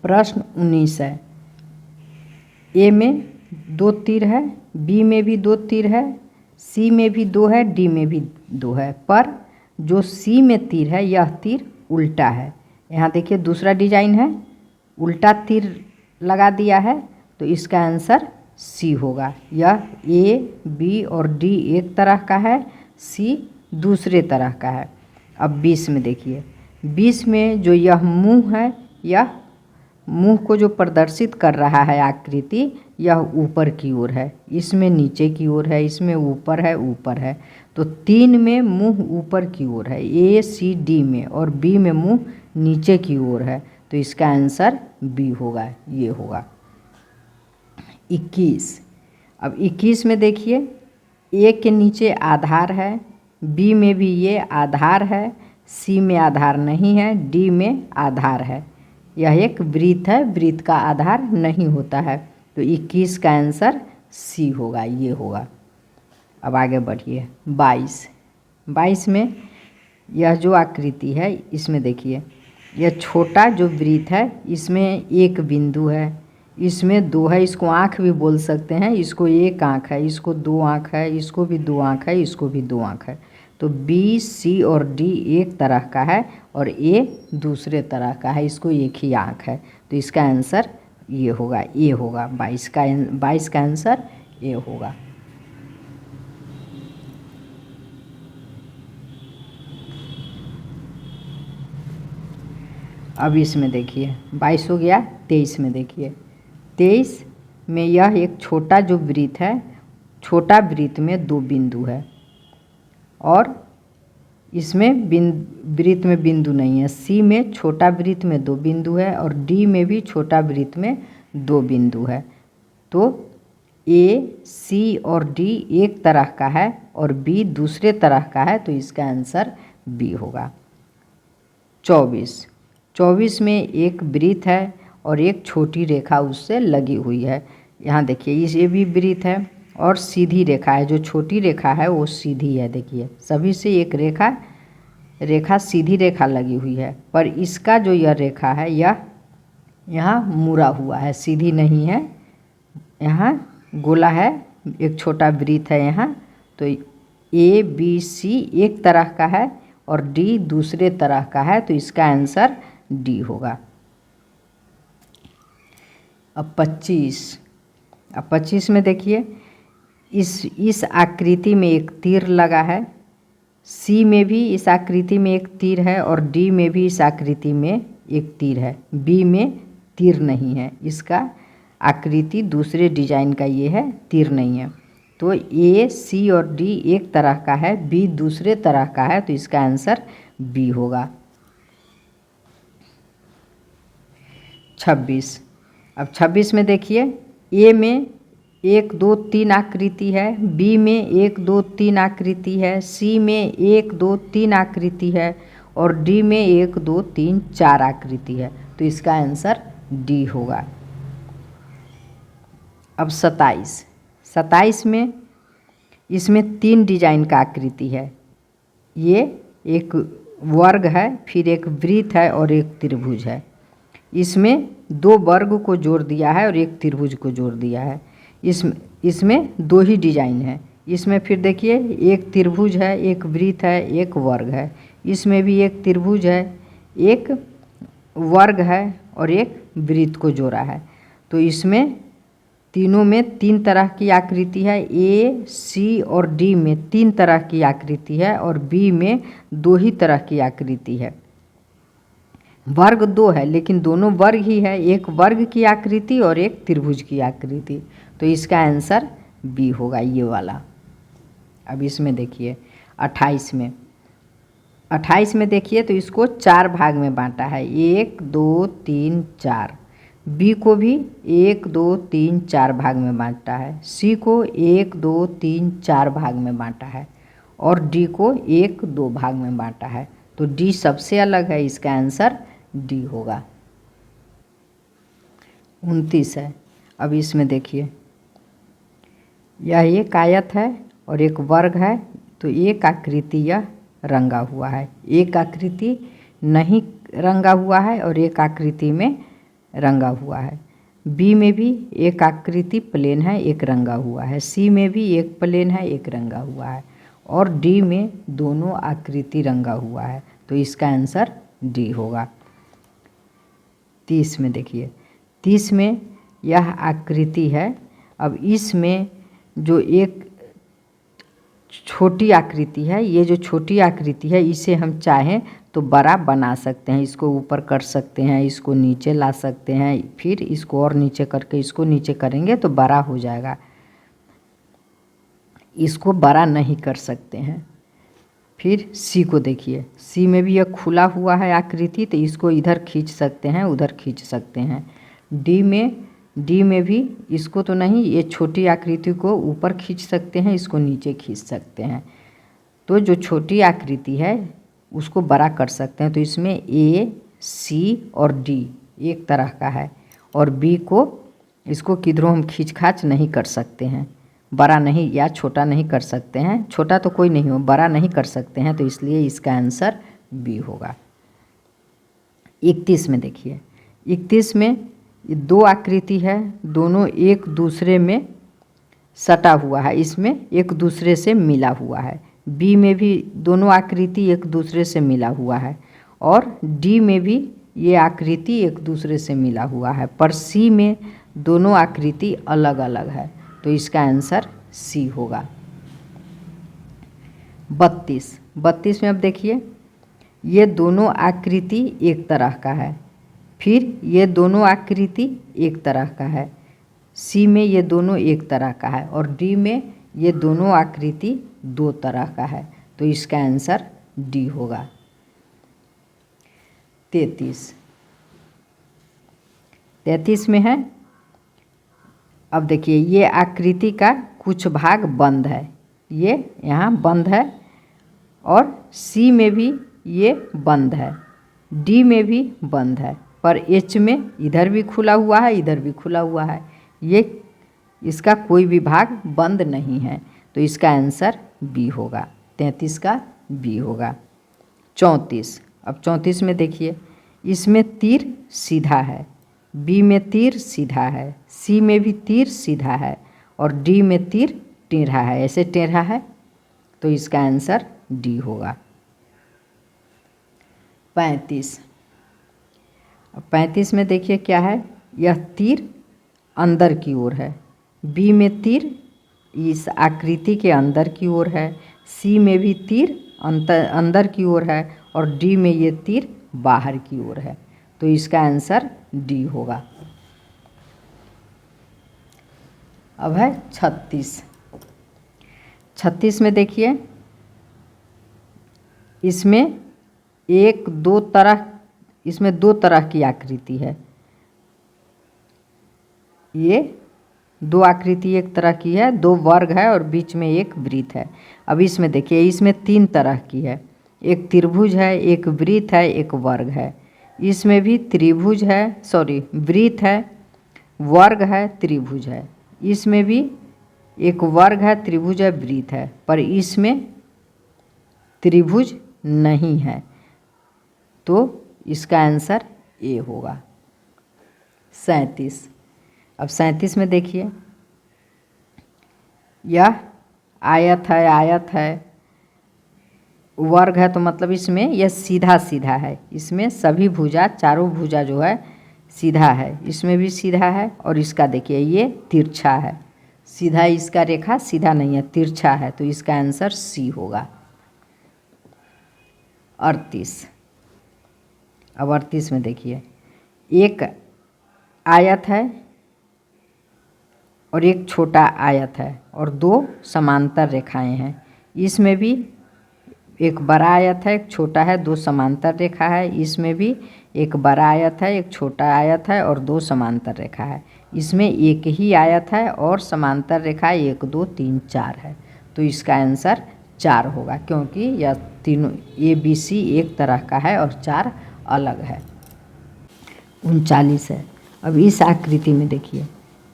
प्रश्न 19 है। ए में 2 तीर है, बी में भी 2 तीर है, सी में भी 2 है, डी में भी 2 है, पर जो सी में तीर है यह तीर उल्टा है। यहाँ देखिए दूसरा डिजाइन है, उल्टा तीर लगा दिया है, तो इसका आंसर सी होगा। यह ए, बी और डी एक तरह का है, सी दूसरे तरह का है। अब 20 में देखिए, 20 में जो यह मुंह है, यह मुंह को जो प्रदर्शित कर रहा है आकृति, यह ऊपर की ओर है, इसमें नीचे की ओर है, इसमें ऊपर है, ऊपर है। तो 3 में मुंह ऊपर की ओर है, ए सी डी में, और बी में मुंह नीचे की ओर है, तो इसका आंसर बी होगा, ये होगा। 21। अब 21 में देखिए, ए के नीचे आधार है, बी में भी ये आधार है, सी में आधार नहीं है, डी में आधार है। यह एक वृत्त है, वृत्त का आधार नहीं होता है, तो 21 का आंसर सी होगा, ये होगा। अब आगे बढ़िए 22 में यह जो आकृति है, इसमें देखिए, यह छोटा जो वृत्त है, इसमें एक बिंदु है, इसमें 2 है, इसको आँख भी बोल सकते हैं, इसको एक आँख है, इसको 2 आँख है, इसको भी 2 आँख है, इसको भी 2 आँख है। तो बी, सी और डी एक तरह का है और ए दूसरे तरह का है, इसको एक ही आँख है, तो इसका आंसर ये होगा, ए होगा। 22 का आंसर ए होगा। अब इसमें देखिए 22 हो गया। 23 में देखिए, 23 में यह एक छोटा जो वृत्त है, छोटा वृत्त में 2 बिंदु है और इसमें वृत्त में बिंदु नहीं है। सी में छोटा वृत्त में 2 बिंदु है और डी में भी छोटा वृत्त में 2 बिंदु है। तो ए, सी और डी एक तरह का है और बी दूसरे तरह का है, तो इसका आंसर बी होगा। 24 में एक वृत्त है और एक छोटी रेखा उससे लगी हुई है। यहाँ देखिए, ये भी वृत्त है और सीधी रेखा है, जो छोटी रेखा है वो सीधी है। देखिए सभी से एक रेखा सीधी रेखा लगी हुई है, पर इसका जो यह रेखा है, यह यहाँ मुड़ा हुआ है, सीधी नहीं है, यहाँ गोला है, एक छोटा वृत्त है यहाँ। तो ए, बी, सी एक तरह का है और डी दूसरे तरह का है, तो इसका आंसर डी होगा। अब 25 में देखिए, इस आकृति में एक तीर लगा है, सी में भी इस आकृति में एक तीर है और डी में भी इस आकृति में एक तीर है, बी में तीर नहीं है, इसका आकृति दूसरे डिजाइन का ये है, तीर नहीं है। तो ए, सी और डी एक तरह का है, बी दूसरे तरह का है, तो इसका आंसर बी होगा। 26। अब 26 में देखिए, ए में 1 2 3 आकृति है, बी में 1 2 3 आकृति है, सी में 1 2 3 आकृति है और डी में 1 2 3 4 आकृति है, तो इसका आंसर डी होगा। अब 27 में इसमें 3 डिजाइन का आकृति है, ये एक वर्ग है, फिर एक वृत्त है और एक त्रिभुज है। इसमें 2 वर्ग को जोड़ दिया है और एक त्रिभुज को जोड़ दिया है। इसमें 2 ही डिजाइन है। इसमें फिर देखिए, एक त्रिभुज है, एक वृत्त है, एक वर्ग है। इसमें भी एक त्रिभुज है, एक वर्ग है और एक वृत्त को जोड़ा है। तो इसमें तीनों में 3 तरह की आकृति है, ए, सी और डी में 3 तरह की आकृति है और बी में 2 ही तरह की आकृति है। वर्ग 2 है, लेकिन दोनों वर्ग ही है, एक वर्ग की आकृति और एक त्रिभुज की आकृति, तो इसका आंसर बी होगा, ये वाला। अब इसमें देखिए 28 में देखिए, तो इसको 4 भाग में बांटा है, 1 2 3 4। बी को भी 1 2 3 4 भाग में बांटा है, सी को 1 2 3 4 भाग में बांटा है और डी को 1 2 भाग में बांटा है। तो डी सबसे अलग है, इसका आंसर डी होगा। 29 है। अब इसमें देखिए, यह एक आयत है और एक वर्ग है, तो एक आकृति यह रंगा हुआ है, एक आकृति नहीं रंगा हुआ है और एक आकृति में रंगा हुआ है। बी में भी एक आकृति प्लेन है, एक रंगा हुआ है। सी में भी एक प्लेन है, एक रंगा हुआ है। और डी में दोनों आकृति रंगा हुआ है। तो इसका आंसर डी होगा। 30 में देखिए, 30 में यह आकृति है। अब इसमें जो एक छोटी आकृति है, ये जो छोटी आकृति है इसे हम चाहें तो बड़ा बना सकते हैं। इसको ऊपर कर सकते हैं, इसको नीचे ला सकते हैं, फिर इसको और नीचे करके इसको नीचे करेंगे तो बड़ा हो जाएगा। इसको बड़ा नहीं कर सकते हैं। फिर सी को देखिए, सी में भी यह खुला हुआ है आकृति, तो इसको इधर खींच सकते हैं, उधर खींच सकते हैं। डी में भी इसको तो नहीं, ये छोटी आकृति को ऊपर खींच सकते हैं, इसको नीचे खींच सकते हैं। तो जो छोटी आकृति है उसको बड़ा कर सकते हैं। तो इसमें ए, सी और डी एक तरह का है, और बी को इसको किधरों हम खींच खाच नहीं कर सकते हैं, बड़ा नहीं या छोटा नहीं कर सकते हैं। छोटा तो कोई नहीं हो, बड़ा नहीं कर सकते हैं, तो इसलिए इसका आंसर बी होगा। 31 में देखिए, 31 में ये दो आकृति है, दोनों एक दूसरे में सटा हुआ है, इसमें एक दूसरे से मिला हुआ है। बी में भी दोनों आकृति एक दूसरे से मिला हुआ है, और डी में भी ये आकृति एक दूसरे से मिला हुआ है, पर सी में दोनों आकृति अलग अलग है। तो इसका आंसर सी होगा। 32 में अब देखिए, ये दोनों आकृति एक तरह का है, फिर ये दोनों आकृति एक तरह का है। सी में ये दोनों एक तरह का है, और डी में ये दोनों आकृति दो तरह का है। तो इसका आंसर डी होगा। 33 में है, अब देखिए ये आकृति का कुछ भाग बंद है, ये यहाँ बंद है, और सी में भी ये बंद है, डी में भी बंद है, पर एच में इधर भी खुला हुआ है, इधर भी खुला हुआ है। ये इसका कोई भी भाग बंद नहीं है। तो इसका आंसर बी होगा। 33 का बी होगा। 34, अब 34 में देखिए, इसमें तीर सीधा है, बी में तीर सीधा है, सी में भी तीर सीधा है, और डी में तीर टेढ़ा है, ऐसे टेढ़ा है। तो इसका आंसर डी होगा। 35, 35 में देखिए क्या है, यह तीर अंदर की ओर है, बी में तीर इस आकृति के अंदर की ओर है, सी में भी तीर अंदर की ओर है, और डी में ये तीर बाहर की ओर है। तो इसका आंसर डी होगा। अब है 36 में देखिए, इसमें दो तरह की आकृति है। ये दो आकृति एक तरह की है, दो वर्ग है और बीच में एक वृत्त है। अब इसमें देखिए, इसमें 3 तरह की है, एक त्रिभुज है, एक वृत्त है, एक वर्ग है। इसमें भी त्रिभुज है, वृत्त है, वर्ग है, त्रिभुज है। इसमें भी एक वर्ग है, त्रिभुज है, वृत्त है, पर इसमें त्रिभुज नहीं है। तो इसका आंसर ए होगा। 37, अब 37 में देखिए, यह आयत है, वर्ग है, तो मतलब इसमें यह सीधा सीधा है, इसमें सभी भुजा, चारों भुजा जो है सीधा है, इसमें भी सीधा है, और इसका देखिए ये तिरछा है, सीधा इसका रेखा सीधा नहीं है, तिरछा है। तो इसका आंसर सी होगा। 38, अब 38 में देखिए, एक आयत है और एक छोटा आयत है, और 2 समांतर रेखाएं हैं। इसमें भी एक बड़ा आयत है, एक छोटा है, 2 समांतर रेखा है। इसमें भी एक बड़ा आयत है, एक छोटा आयत है, और 2 समांतर रेखा है। इसमें एक ही आयत है और समांतर रेखा 1 2 3 4 है। तो इसका आंसर 4 होगा, क्योंकि यह तीनों ABC एक तरह का है और 4 अलग है। 39 है, अब इस आकृति में देखिए,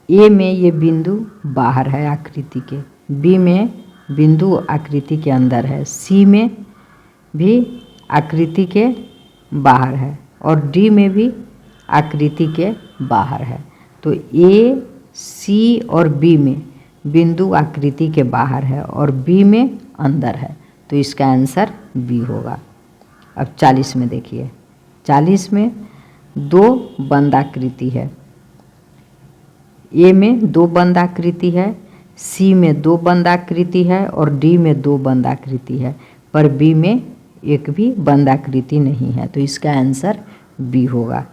ए में ये बिंदु बाहर है आकृति के, बी में बिंदु आकृति के अंदर है, सी में भी आकृति के बाहर है, और डी में भी आकृति के बाहर है। तो ए, सी और बी में बिंदु आकृति के बाहर है और बी में अंदर है, तो इसका आंसर बी होगा। अब 40 में देखिए, 40 में 2 बंद आकृति है। ए में 2 बंद आकृति है, सी में 2 बंद आकृति है और डी में 2 बंद आकृति है, पर बी में एक भी बंद आकृति नहीं है, तो इसका आंसर बी होगा।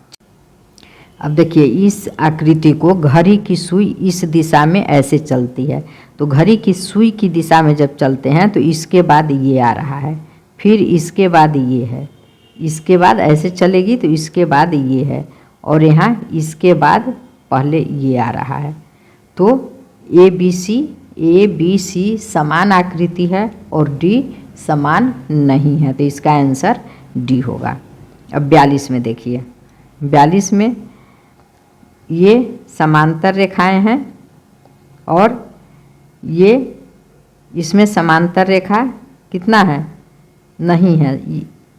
अब देखिए, इस आकृति को घड़ी की सुई इस दिशा में ऐसे चलती है, तो घड़ी की सुई की दिशा में जब चलते हैं तो इसके बाद ये आ रहा है, फिर इसके बाद ये है, इसके बाद ऐसे चलेगी तो इसके बाद ये है, और यहाँ इसके बाद पहले ये आ रहा है। तो ए बी सी समान आकृति है और डी समान नहीं है, तो इसका आंसर डी होगा। अब 42 में देखिए, 42 में ये समांतर रेखाएं हैं और ये इसमें समांतर रेखा कितना है, नहीं है,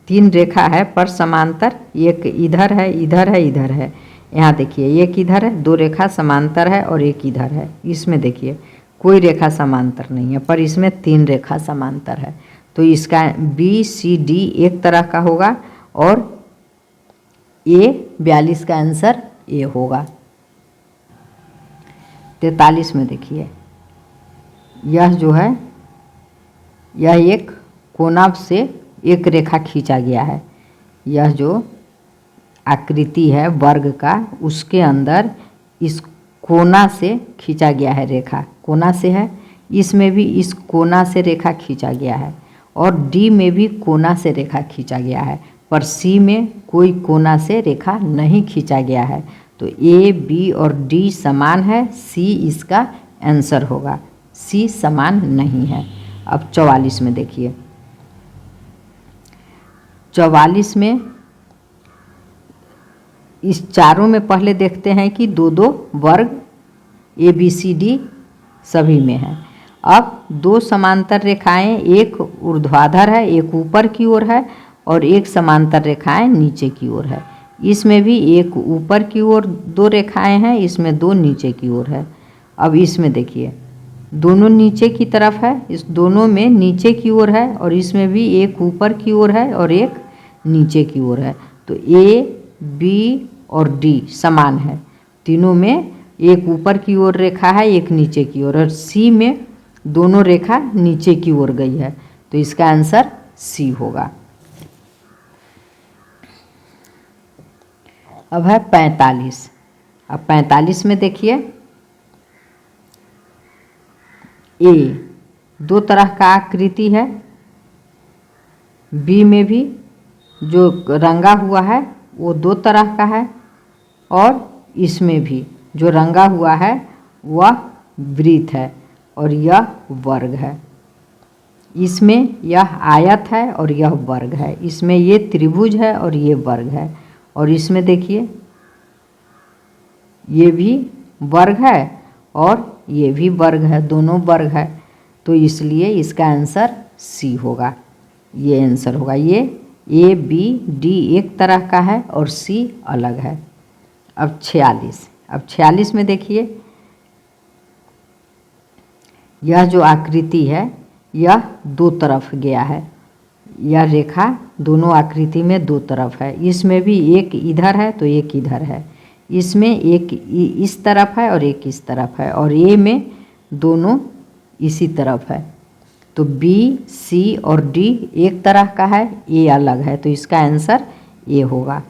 3 रेखा है पर समांतर, एक इधर है, इधर है, इधर है। यहाँ देखिए, एक इधर है, 2 रेखा समांतर है और एक इधर है। इसमें देखिए कोई रेखा समांतर नहीं है, पर इसमें 3 रेखा समांतर है, तो इसका बी सी डी एक तरह का होगा और ए 42 का आंसर ए होगा। 43 में देखिए, यह जो है यह एक कोना से एक रेखा खींचा गया है। यह जो आकृति है वर्ग का, उसके अंदर इस कोना से खींचा गया है रेखा, कोना से है, इसमें भी इस कोना से रेखा खींचा गया है और डी में भी कोना से रेखा खींचा गया है, पर सी में कोई कोना से रेखा नहीं खींचा गया है, तो ए बी और डी समान है, सी इसका आंसर होगा, सी समान नहीं है। अब 44 में देखिए, 44 में इस चारों में पहले देखते हैं कि 2-2 वर्ग ए बी सी डी सभी में है। अब 2 समांतर रेखाएं, एक ऊर्ध्वाधर है, एक ऊपर की ओर है और एक समांतर रेखाएं नीचे की ओर है। इसमें भी एक ऊपर की ओर 2 रेखाएं हैं, इसमें 2 नीचे की ओर है। अब इसमें देखिए, दोनों नीचे की तरफ है, इस दोनों में नीचे की ओर है और इसमें भी एक ऊपर की ओर है और एक नीचे की ओर है, तो ए बी और डी समान है, तीनों में एक ऊपर की ओर रेखा है, एक नीचे की ओर, और सी में दोनों रेखा नीचे की ओर गई है, तो इसका आंसर सी होगा। अब है 45। अब 45 में देखिए, ए 2 तरह का आकृति है, बी में भी जो रंगा हुआ है वो 2 तरह का है और इसमें भी जो रंगा हुआ है वह वृत्त है और यह वर्ग है। इसमें यह आयत है और यह वर्ग है, इसमें ये त्रिभुज है और ये वर्ग है, और इसमें देखिए ये भी वर्ग है और ये भी वर्ग है, दोनों वर्ग है, तो इसलिए इसका आंसर सी होगा, ये आंसर होगा। ये ए बी डी एक तरह का है और सी अलग है। अब 46। अब 46 में देखिए, यह जो आकृति है यह 2 तरफ गया है, यह रेखा दोनों आकृति में 2 तरफ है, इसमें भी एक इधर है तो एक इधर है, इसमें एक इस तरफ है और एक इस तरफ है, और ए में दोनों इसी तरफ है, तो बी सी और डी एक तरह का है, ए अलग है, तो इसका आंसर ए होगा।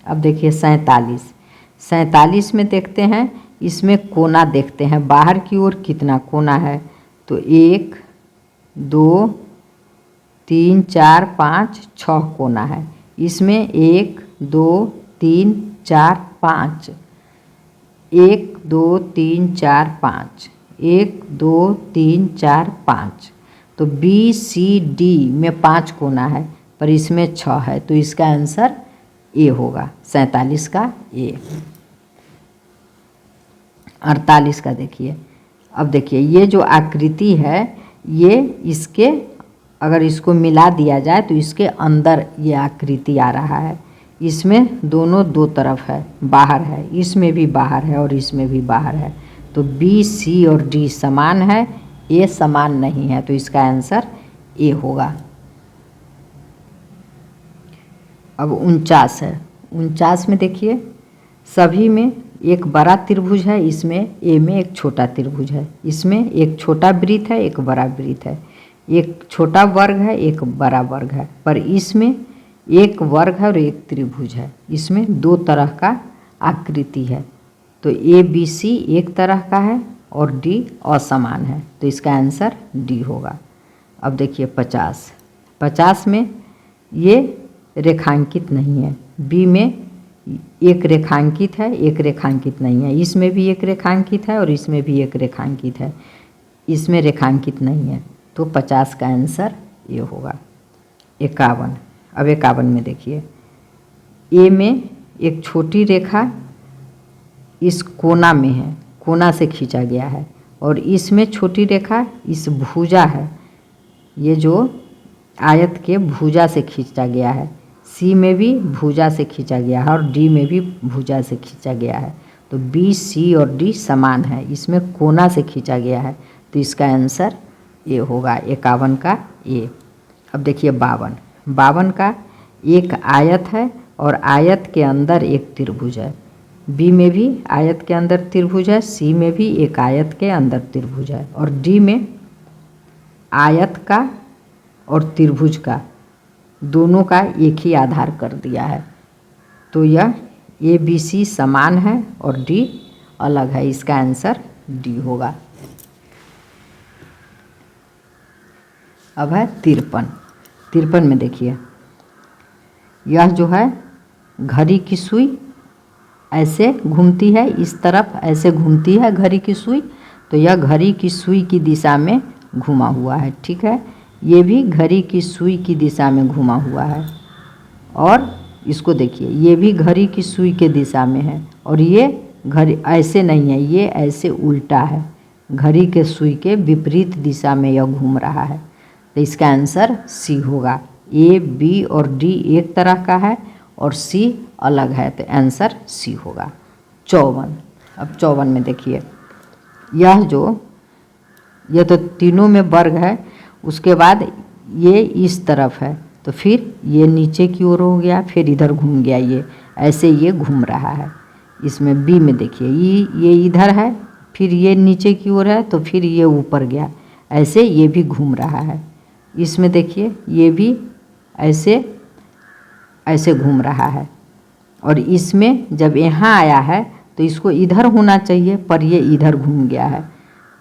अब देखिए 47। 47 में देखते हैं, इसमें कोना देखते हैं, बाहर की ओर कितना कोना है, तो 1 2 3 4 5 6 कोना है, इसमें 1 2 3 4 5, 1 2 3 4 5, 1 2 3 4 5, तो बी सी डी में 5 कोना है पर इसमें 6 है, तो इसका आंसर ए होगा, 47 का ए। 48 का देखिए, अब देखिए ये जो आकृति है ये इसके अगर इसको मिला दिया जाए तो इसके अंदर ये आकृति आ रहा है, इसमें दोनों दो तरफ है, बाहर है, इसमें भी बाहर है और इसमें भी बाहर है। तो बी, सी और डी समान है, ए समान नहीं है, तो इसका आंसर ए होगा। अब 49 है। 49 में देखिए सभी में एक बड़ा त्रिभुज है, इसमें ए में एक छोटा त्रिभुज है, इसमें एक छोटा वृत्त है, एक बड़ा वृत्त है, एक छोटा वर्ग है, एक बड़ा वर्ग है, पर इसमें एक वर्ग है और एक त्रिभुज है। इसमें दो तरह का आकृति है, तो ए बी सी एक तरह का है और डी असमान है, तो इसका आंसर डी होगा। अब देखिए 50 में ये रेखांकित नहीं है, बी में एक रेखांकित है, एक रेखांकित नहीं है, इसमें भी एक रेखांकित है और इसमें भी एक रेखांकित है, इसमें रेखांकित नहीं है, तो 50 का आंसर ये होगा। 51। अब 51 में देखिए ए में एक छोटी रेखा इस कोना में है, कोना से खींचा गया है, और इसमें छोटी रेखा इस भुजा है, ये जो आयत के भुजा से खींचा गया है, सी में भी भुजा से खींचा गया है और डी में भी भुजा से खींचा गया है, तो बी सी और डी समान है, इसमें कोना से खींचा गया है, तो इसका आंसर ए होगा। 51 का ए। अब देखिए 52 का एक आयत है और आयत के अंदर एक त्रिभुज है, बी में भी आयत के अंदर त्रिभुज है, सी में भी एक आयत के अंदर त्रिभुज है, और डी में आयत का और त्रिभुज का दोनों का एक ही आधार कर दिया है, तो यह ए बी सी समान है और डी अलग है, इसका आंसर डी होगा। अब है 53 में देखिए यह जो है घड़ी की सुई ऐसे घूमती है, इस तरफ ऐसे घूमती है घड़ी की सुई, तो यह घड़ी की सुई की दिशा में घुमा हुआ है, ठीक है। ये भी घड़ी की सुई की दिशा में घुमा हुआ है, और इसको देखिए ये भी घड़ी की सुई के दिशा में है, और ये घड़ी ऐसे नहीं है, ये ऐसे उल्टा है, घड़ी के सुई के विपरीत दिशा में यह घूम रहा है, तो इसका आंसर सी होगा। ए बी और डी एक तरह का है और सी अलग है, तो आंसर सी होगा। 54। अब 54 में देखिए यह तो तीनों में वर्ग है, उसके बाद ये इस तरफ है, तो फिर ये नीचे की ओर हो गया, फिर इधर घूम गया, ये ऐसे ये घूम रहा है। इसमें बी में देखिए ये इधर है, फिर ये नीचे की ओर है, तो फिर ये ऊपर गया, ऐसे ये भी घूम रहा है। इसमें देखिए ये भी ऐसे ऐसे घूम रहा है, और इसमें जब यहाँ आया है तो इसको इधर होना चाहिए, पर ये इधर घूम गया है।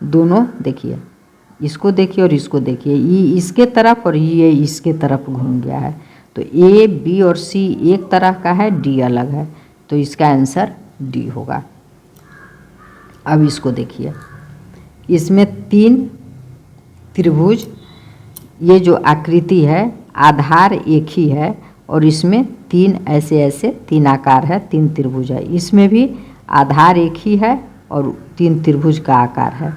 दोनों देखिए, इसको देखिए और इसको देखिए, ये इसके तरफ और ये इसके तरफ घूम गया है, तो ए बी और सी एक तरह का है, डी अलग है, तो इसका आंसर डी होगा। अब इसको देखिए, इसमें 3 त्रिभुज, ये जो आकृति है आधार एक ही है, और इसमें 3 ऐसे ऐसे 3 आकार है, 3 त्रिभुज है, इसमें भी आधार एक ही है और 3 त्रिभुज का आकार है।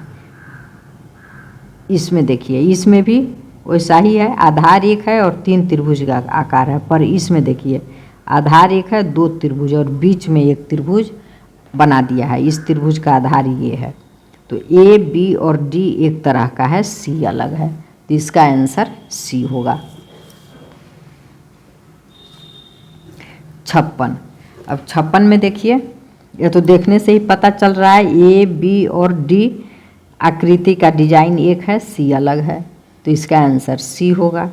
इसमें देखिए इसमें भी वैसा ही है, आधार एक है और 3 त्रिभुज का आकार है, पर इसमें देखिए आधार एक है, 2 त्रिभुज और बीच में एक त्रिभुज बना दिया है, इस त्रिभुज का आधार ये है, तो ए बी और डी एक तरह का है, सी अलग है, तो इसका आंसर सी होगा। 56। अब 56 में देखिए, यह तो देखने से ही पता चल रहा है ए बी और डी आकृति का डिजाइन एक है, सी अलग है, तो इसका आंसर सी होगा।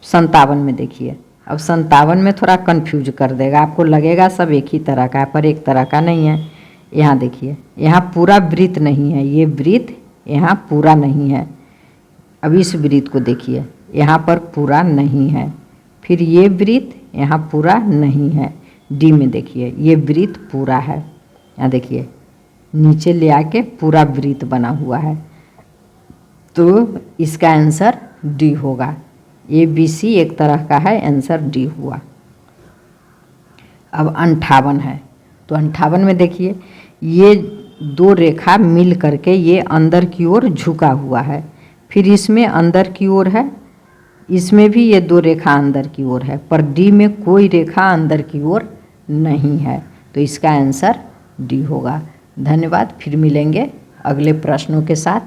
57 में देखिए, अब 57 में थोड़ा कंफ्यूज कर देगा, आपको लगेगा सब एक ही तरह का है, पर एक तरह का नहीं है। यहाँ देखिए, यहाँ पूरा वृत्त नहीं है, ये वृत्त यहाँ पूरा नहीं है। अब इस वृत्त को देखिए, यहाँ पर पूरा नहीं है, फिर ये वृत्त यहाँ पूरा नहीं है। डी में देखिए ये वृत्त पूरा है, यहाँ देखिए नीचे ले आके पूरा वृत्त बना हुआ है, तो इसका आंसर डी होगा। ए बी सी एक तरह का है, आंसर डी हुआ। अब 58 है, तो 58 में देखिए ये 2 रेखा मिल करके ये अंदर की ओर झुका हुआ है, फिर इसमें अंदर की ओर है, इसमें भी ये 2 रेखा अंदर की ओर है, पर डी में कोई रेखा अंदर की ओर नहीं है। तो इसका आंसर डी होगा। धन्यवाद। फिर मिलेंगे अगले प्रश्नों के साथ।